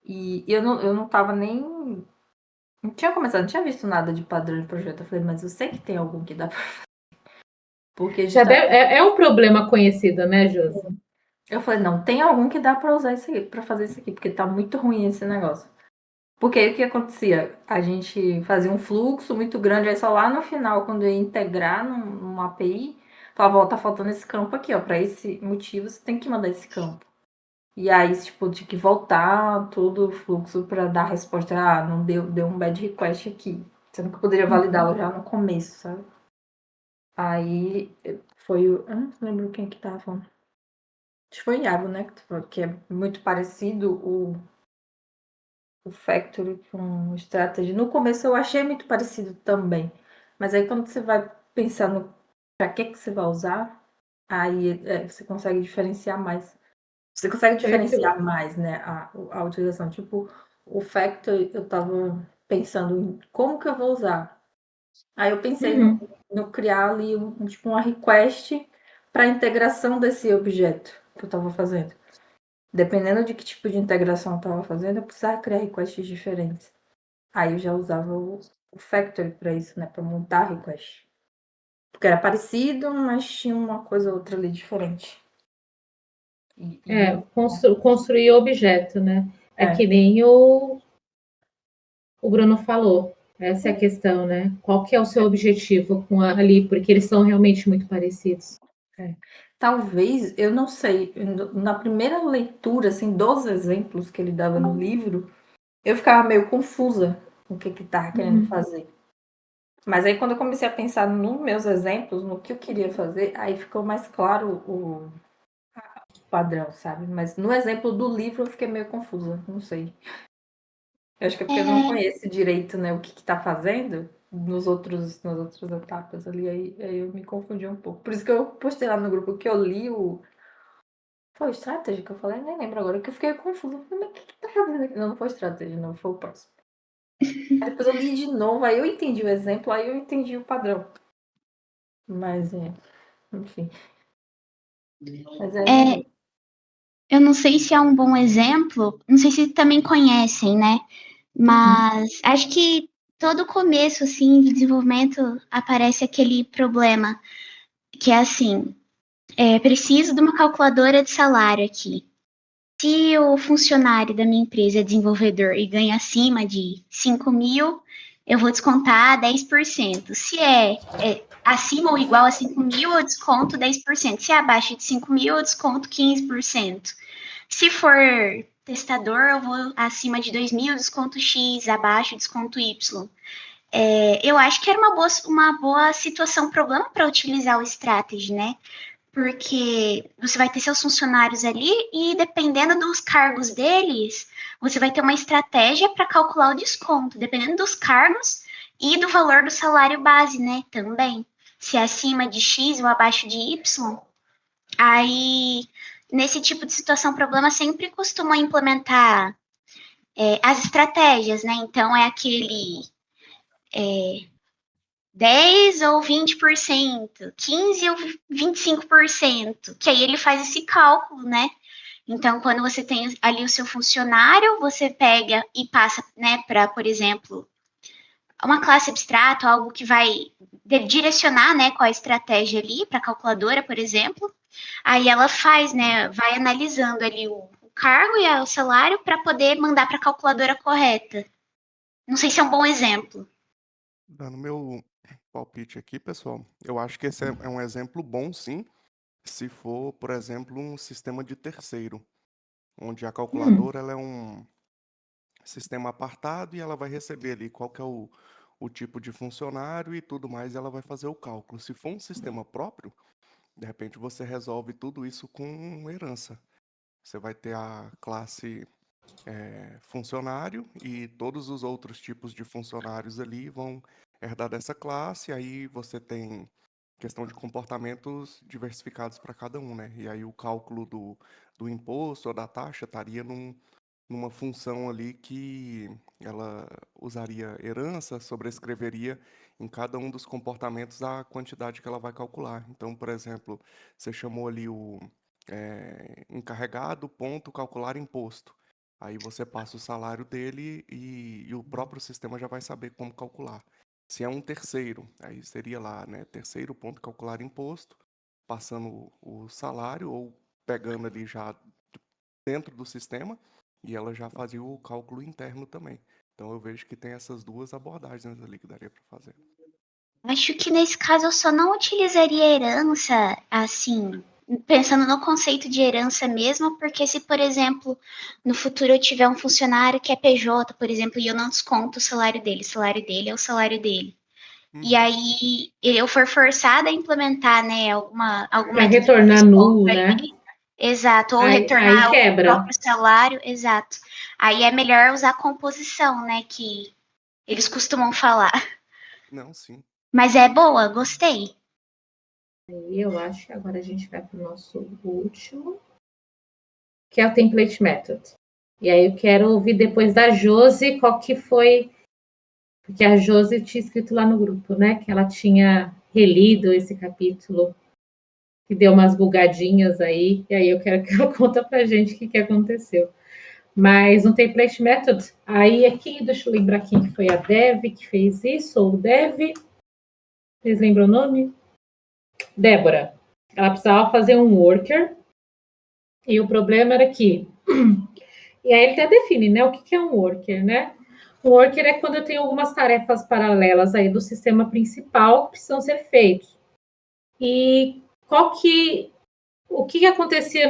L: E eu não tava nem. Não tinha começado, não tinha visto nada de padrão de projeto. Eu falei, mas eu sei que tem algum que dá pra fazer. Porque
A: É um problema conhecido, né, Josi?
L: eu falei, não, tem algum que dá pra usar isso aqui, pra fazer isso aqui, porque tá muito ruim esse negócio. Porque aí o que acontecia? A gente fazia um fluxo muito grande, aí só lá no final, quando eu ia integrar numa API, falava, tá faltando esse campo aqui, para esse motivo você tem que mandar esse campo. E aí, tipo, tinha que voltar todo o fluxo para dar a resposta, não deu um bad request aqui. Sendo que eu poderia validá-lo já no começo, sabe? Aí foi o. Eu não lembro quem que tava falando. Acho que foi o Iago, né? Que é muito parecido o Factory com o Strategy. No começo eu achei muito parecido também. Mas aí quando você vai pensando para que você vai usar, aí você consegue diferenciar mais. Você consegue diferenciar mais, né, a utilização. Tipo, o Factory, eu tava pensando em como que eu vou usar. Aí eu pensei no criar ali tipo uma request para integração desse objeto que eu tava fazendo. Dependendo de que tipo de integração eu estava fazendo, eu precisava criar requests diferentes. Aí eu já usava o Factory para isso, né? Para montar request. Porque era parecido, mas tinha uma coisa ou outra ali diferente.
A: Construir objeto, né? É que nem o Bruno falou. Essa é a questão, né? Qual que é o seu objetivo com ali? Porque eles são realmente muito parecidos.
L: Talvez, eu não sei, na primeira leitura, assim, dos exemplos que ele dava no livro, eu ficava meio confusa com o que estava querendo fazer. Mas aí quando eu comecei a pensar nos meus exemplos, no que eu queria fazer, aí ficou mais claro o padrão, sabe? Mas no exemplo do livro eu fiquei meio confusa, não sei. Eu acho que é porque eu não conheço direito, né, o que tá fazendo nas outras etapas ali, aí eu me confundi um pouco. Por isso que eu postei lá no grupo que eu li Foi o Strategy que eu falei? Nem lembro agora, que eu fiquei confusa. Falei, mas o que tá fazendo aqui? Não, não foi Strategy, não, foi o próximo. Aí depois eu li de novo, aí eu entendi o exemplo, aí eu entendi o padrão. Mas, enfim. Mas
B: eu não sei se é um bom exemplo, não sei se também conhecem, né? Mas acho que todo começo, assim, de desenvolvimento aparece aquele problema, que é assim, preciso de uma calculadora de salário aqui. Se o funcionário da minha empresa é desenvolvedor e ganha acima de 5 mil, eu vou descontar 10%. Se é acima ou igual a 5 mil, eu desconto 10%. Se é abaixo de 5 mil, eu desconto 15%. Se for testador, eu vou acima de 2 mil, desconto X, abaixo, desconto Y. Eu acho que era uma boa situação, problema para utilizar o Strategy, né? Porque você vai ter seus funcionários ali e dependendo dos cargos deles, você vai ter uma estratégia para calcular o desconto, dependendo dos cargos e do valor do salário base, né? Também. Se é acima de X ou abaixo de Y. Aí, nesse tipo de situação, problema sempre costuma implementar as estratégias, né? Então, é aquele 10 ou 20%, 15 ou 25%, que aí ele faz esse cálculo, né? Então, quando você tem ali o seu funcionário, você pega e passa, né, para, por exemplo, uma classe abstrata, algo que vai direcionar, né, qual a estratégia ali para a calculadora, por exemplo. Aí ela faz, né, vai analisando ali o cargo e o salário para poder mandar para a calculadora correta. Não sei se é um bom exemplo.
M: Dando meu palpite aqui, pessoal, eu acho que esse é um exemplo bom, sim, se for, por exemplo, um sistema de terceiro, onde a calculadora ela é um sistema apartado e ela vai receber ali qual que é o tipo de funcionário e tudo mais, e ela vai fazer o cálculo. Se for um sistema próprio, de repente você resolve tudo isso com herança. Você vai ter a classe funcionário e todos os outros tipos de funcionários ali vão herdar dessa classe, aí você tem questão de comportamentos diversificados para cada um, né? E aí o cálculo do imposto ou da taxa estaria numa função ali que ela usaria herança, sobrescreveria em cada um dos comportamentos a quantidade que ela vai calcular. Então, por exemplo, você chamou ali o encarregado, ponto, calcular imposto. Aí você passa o salário dele e o próprio sistema já vai saber como calcular. Se é um terceiro, aí seria lá, né? Terceiro ponto, calcular imposto, passando o salário ou pegando ali já dentro do sistema e ela já fazia o cálculo interno também. Então eu vejo que tem essas duas abordagens ali que daria para fazer.
B: Acho que nesse caso eu só não utilizaria herança, assim, pensando no conceito de herança mesmo, porque se, por exemplo, no futuro eu tiver um funcionário que é PJ, por exemplo, e eu não desconto o salário dele é o salário dele. E aí eu for forçada a implementar, né, algum
A: Para
B: método de
A: retornar
B: desconto
A: nulo,
B: ali,
A: né?
B: exato, ou
A: Aí
B: retornar o
A: quebra.
B: próprio salário, exato. Aí é melhor usar composição, né, que eles costumam falar.
M: Não, sim.
B: Mas é boa, gostei.
A: E eu acho que agora a gente vai para o nosso último, que é o Template Method. E aí eu quero ouvir depois da Josi qual que foi, porque a Josi tinha escrito lá no grupo, né? Que ela tinha relido esse capítulo, que deu umas bugadinhas aí, e aí eu quero que ela conta pra gente o que aconteceu. Mas no Template Method, aí aqui, deixa eu lembrar quem que foi a Dev que fez isso, ou o Dev, vocês lembram o nome? Débora. Ela precisava fazer um worker, e o problema era que... E aí ele até define, né, o que é um worker, né? Um worker é quando eu tenho algumas tarefas paralelas aí do sistema principal que precisam ser feitos. E o que acontecia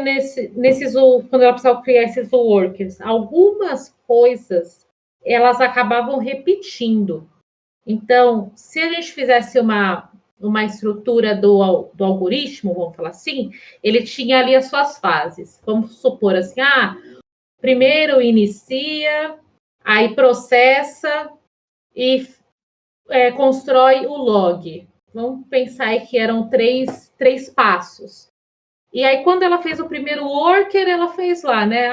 A: quando ela precisava criar esses workers? Algumas coisas, elas acabavam repetindo. Então, se a gente fizesse uma estrutura do algoritmo, vamos falar assim, ele tinha ali as suas fases. Vamos supor assim, primeiro inicia, aí processa e constrói o log. Vamos pensar aí que eram três passos. E aí, quando ela fez o primeiro worker, ela fez lá, né?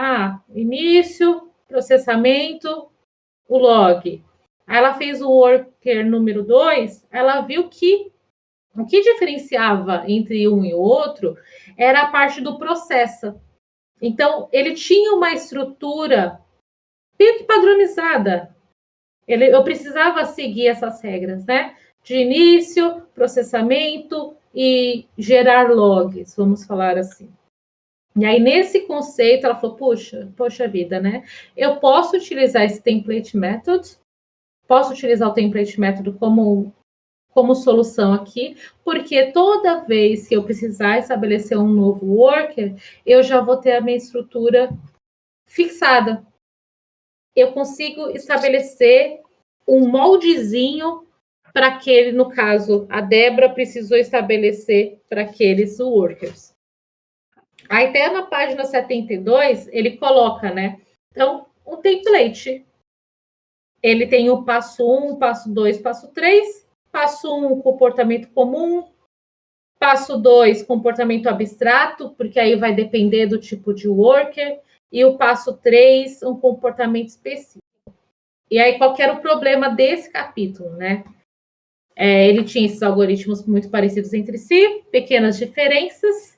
A: Início, processamento, o log. Aí ela fez o worker número 2, ela viu que o que diferenciava entre um e o outro era a parte do processa. Então, ele tinha uma estrutura meio que padronizada. Eu precisava seguir essas regras, né? De início, processamento e gerar logs, vamos falar assim. E aí, nesse conceito, ela falou, poxa vida, né? Eu posso utilizar esse template method, posso utilizar o template method como solução aqui, porque toda vez que eu precisar estabelecer um novo worker, eu já vou ter a minha estrutura fixada. Eu consigo estabelecer um moldezinho para aquele, no caso, a Débora precisou estabelecer para aqueles workers. Aí até na página 72, ele coloca, né? Então, um template. Ele tem o passo 1, passo 2, passo 3. Passo 1, comportamento comum. Passo 2, comportamento abstrato, porque aí vai depender do tipo de worker. E o passo 3, um comportamento específico. E aí, qual que era o problema desse capítulo, né? Ele tinha esses algoritmos muito parecidos entre si, pequenas diferenças,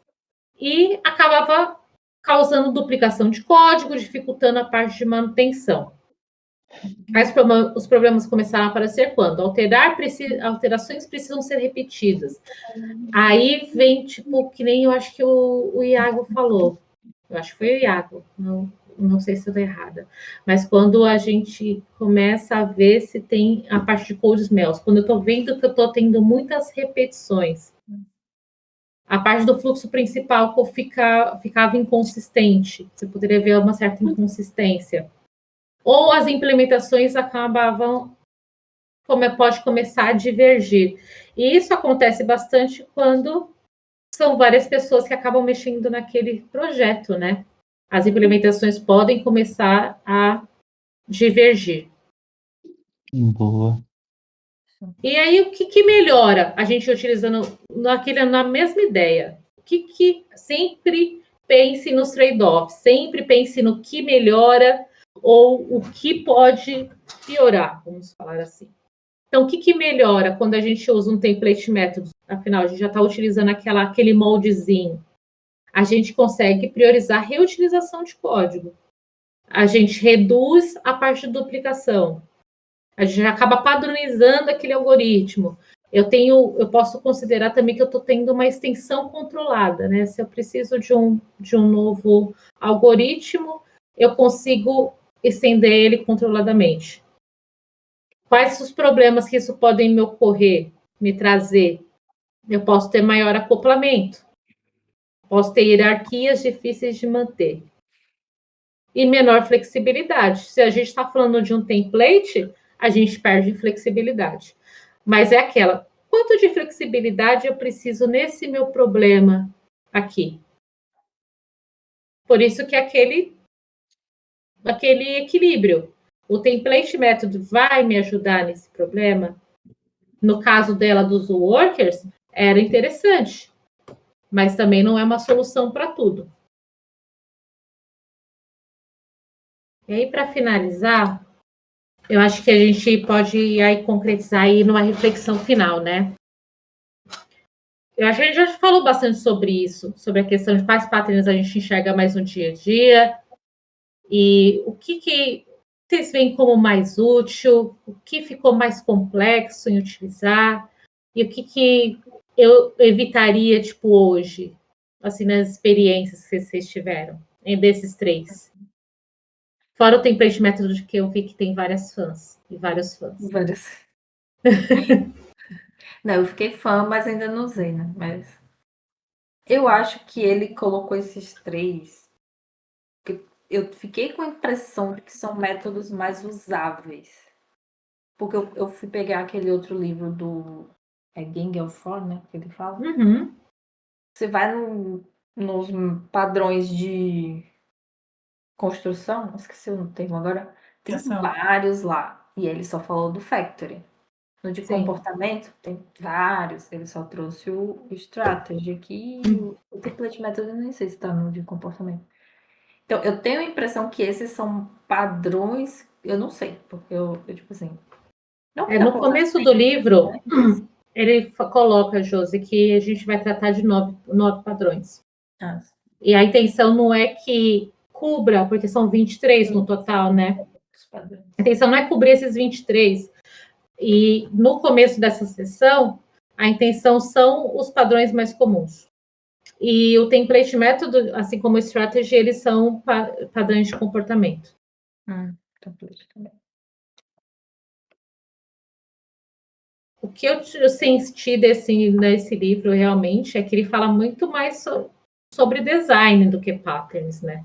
A: e acabava causando duplicação de código, dificultando a parte de manutenção. Os problemas começaram a aparecer quando alterações precisam ser repetidas. Aí vem, tipo, que nem eu acho que o Iago falou. Eu acho que foi o Iago, não sei se eu estou errada. Mas quando a gente começa a ver se tem a parte de cold smells, quando eu estou vendo que eu estou tendo muitas repetições, a parte do fluxo principal ficava inconsistente. Você poderia ver uma certa inconsistência. Ou as implementações acabavam, pode começar a divergir. E isso acontece bastante quando são várias pessoas que acabam mexendo naquele projeto, né? As implementações podem começar a divergir.
G: Boa.
A: E aí, o que melhora a gente utilizando na mesma ideia? O que sempre pense nos trade-offs, sempre pense no que melhora ou o que pode piorar, vamos falar assim. Então, o que melhora quando a gente usa um template método? Afinal, a gente já está utilizando aquele moldezinho. A gente consegue priorizar a reutilização de código. A gente reduz a parte de duplicação. A gente acaba padronizando aquele algoritmo. Eu posso considerar também que eu estou tendo uma extensão controlada, né? Se eu preciso de um novo algoritmo, eu consigo estender ele controladamente. Quais os problemas que isso podem me trazer? Eu posso ter maior acoplamento, posso ter hierarquias difíceis de manter e menor flexibilidade. Se a gente está falando de um template, a gente perde flexibilidade. Mas é quanto de flexibilidade eu preciso nesse meu problema aqui? Por isso que aquele equilíbrio. O template método vai me ajudar nesse problema? No caso dela dos workers, era interessante, mas também não é uma solução para tudo. E aí, para finalizar, eu acho que a gente pode aí concretizar aí numa reflexão final, né? Eu acho que a gente já falou bastante sobre isso, sobre a questão de quais patterns a gente enxerga mais no dia a dia e o que vocês veem como mais útil, o que ficou mais complexo em utilizar e o que eu evitaria, tipo, hoje, assim, nas experiências que vocês tiveram, desses 3. Fora o template método que eu vi que tem vários fãs.
L: Várias. Não, eu fiquei fã, mas ainda não usei, né? Mas eu acho que ele colocou esses 3. Eu fiquei com a impressão de que são métodos mais usáveis. Porque eu fui pegar aquele outro livro do Gengelfort, né? Que ele fala.
A: Uhum.
L: Você vai nos padrões de construção, esqueci o termo agora, tem vários lá. E ele só falou do factory. No de comportamento, tem vários. Ele só trouxe o strategy aqui e o template method, eu nem sei se está no de comportamento. Então, eu tenho a impressão que esses são padrões, eu não sei, porque eu tipo assim...
A: No começo do livro, ele coloca, Josi, que a gente vai tratar de 9 padrões. E a intenção não é que cubra, porque são 23 no total, né? A intenção não é cobrir esses 23. E no começo dessa sessão, a intenção são os padrões mais comuns. E o template método, assim como o strategy, eles são padrões de comportamento.
L: Template também.
A: O que eu senti nesse livro realmente é que ele fala muito mais sobre design do que patterns, né?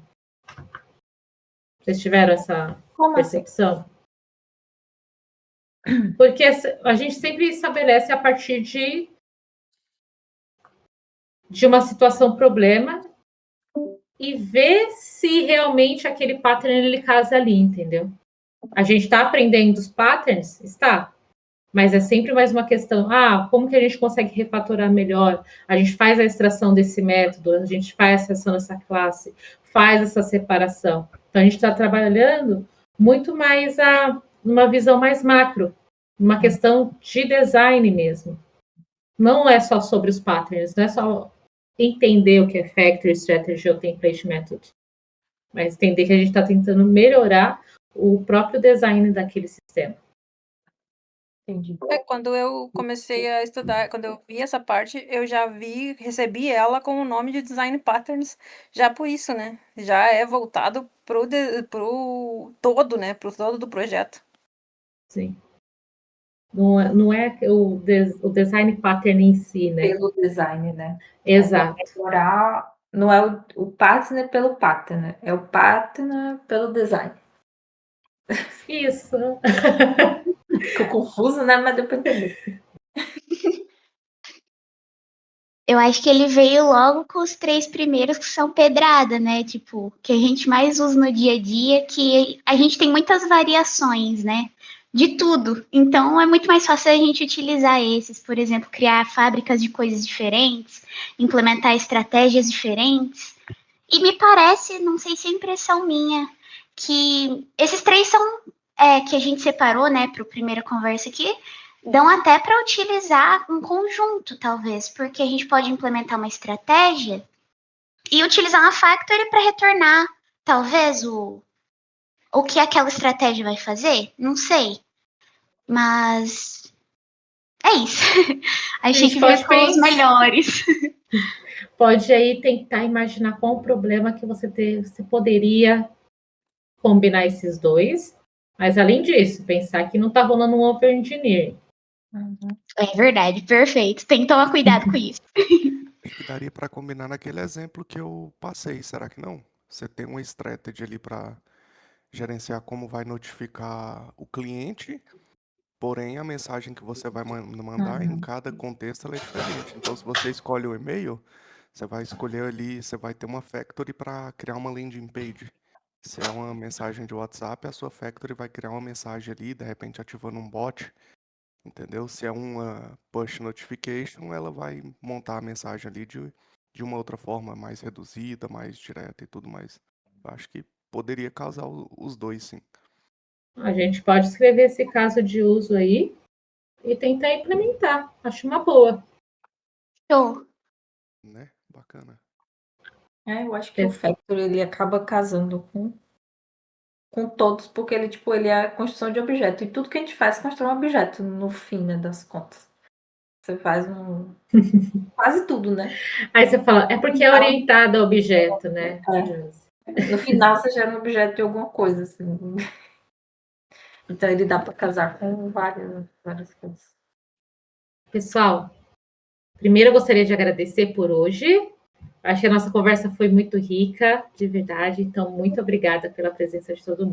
A: Vocês tiveram essa percepção? Porque a gente sempre estabelece a partir de uma situação problema e vê se realmente aquele pattern ele casa ali, entendeu? A gente está aprendendo os patterns? Está. Mas é sempre mais uma questão, como que a gente consegue refatorar melhor? A gente faz a extração desse método, a gente faz a extração dessa classe, faz essa separação. Então, a gente está trabalhando muito mais numa visão mais macro, uma questão de design mesmo. Não é só sobre os patterns, não é só entender o que é Factory, Strategy ou Template Method, mas entender que a gente está tentando melhorar o próprio design daquele sistema.
L: Entendi.
J: Quando eu comecei a estudar, quando eu vi essa parte, eu já recebi ela com o nome de Design Patterns, já por isso, né? Já é voltado pro todo, né? Pro todo do projeto.
A: Sim. Não é o design pattern em si, né?
L: Pelo design, né?
A: Exato.
L: Melhorar, não é o partner pelo partner, é o partner pelo design.
A: Isso.
L: Ficou confuso, né? Mas deu pra entender.
B: Eu acho que ele veio logo com os 3 primeiros que são pedrada, né? Tipo, que a gente mais usa no dia a dia, que a gente tem muitas variações, né? De tudo. Então é muito mais fácil a gente utilizar esses, por exemplo, criar fábricas de coisas diferentes, implementar estratégias diferentes. E me parece, não sei se é impressão minha, que esses 3 são que a gente separou, né, para a primeira conversa aqui, dão até para utilizar um conjunto, talvez, porque a gente pode implementar uma estratégia e utilizar uma factory para retornar, talvez, o que aquela estratégia vai fazer, não sei. Mas é isso. A gente
A: pode
B: ficou os melhores.
A: Pode aí tentar imaginar qual o problema que você poderia combinar esses dois. Mas, além disso, pensar que não está rolando um over-engineering.
B: É verdade, perfeito. Tem que tomar cuidado com isso.
M: Acho que daria para combinar naquele exemplo que eu passei, será que não? Você tem uma strategy ali para gerenciar como vai notificar o cliente, porém a mensagem que você vai mandar em cada contexto ela é diferente. Então, se você escolhe o e-mail, você vai escolher ali, você vai ter uma factory para criar uma landing page. Se é uma mensagem de WhatsApp, a sua factory vai criar uma mensagem ali, de repente ativando um bot, entendeu? Se é uma push notification, ela vai montar a mensagem ali de uma outra forma, mais reduzida, mais direta e tudo mais. Eu acho que poderia casar os dois, sim.
A: A gente pode escrever esse caso de uso aí e tentar implementar. Acho uma boa.
B: Show.
M: Né? Bacana.
L: Eu acho que o Factory ele acaba casando com todos, porque ele, tipo, ele é a construção de objeto. E tudo que a gente faz é construir um objeto, no fim, né, das contas. Você faz quase tudo, né?
A: Aí você fala, é porque é orientado a objeto, né?
L: No final você gera um objeto de alguma coisa, assim. Então ele dá para casar com várias coisas.
A: Pessoal, primeiro eu gostaria de agradecer por hoje. Acho que a nossa conversa foi muito rica, de verdade. Então, muito obrigada pela presença de todo mundo.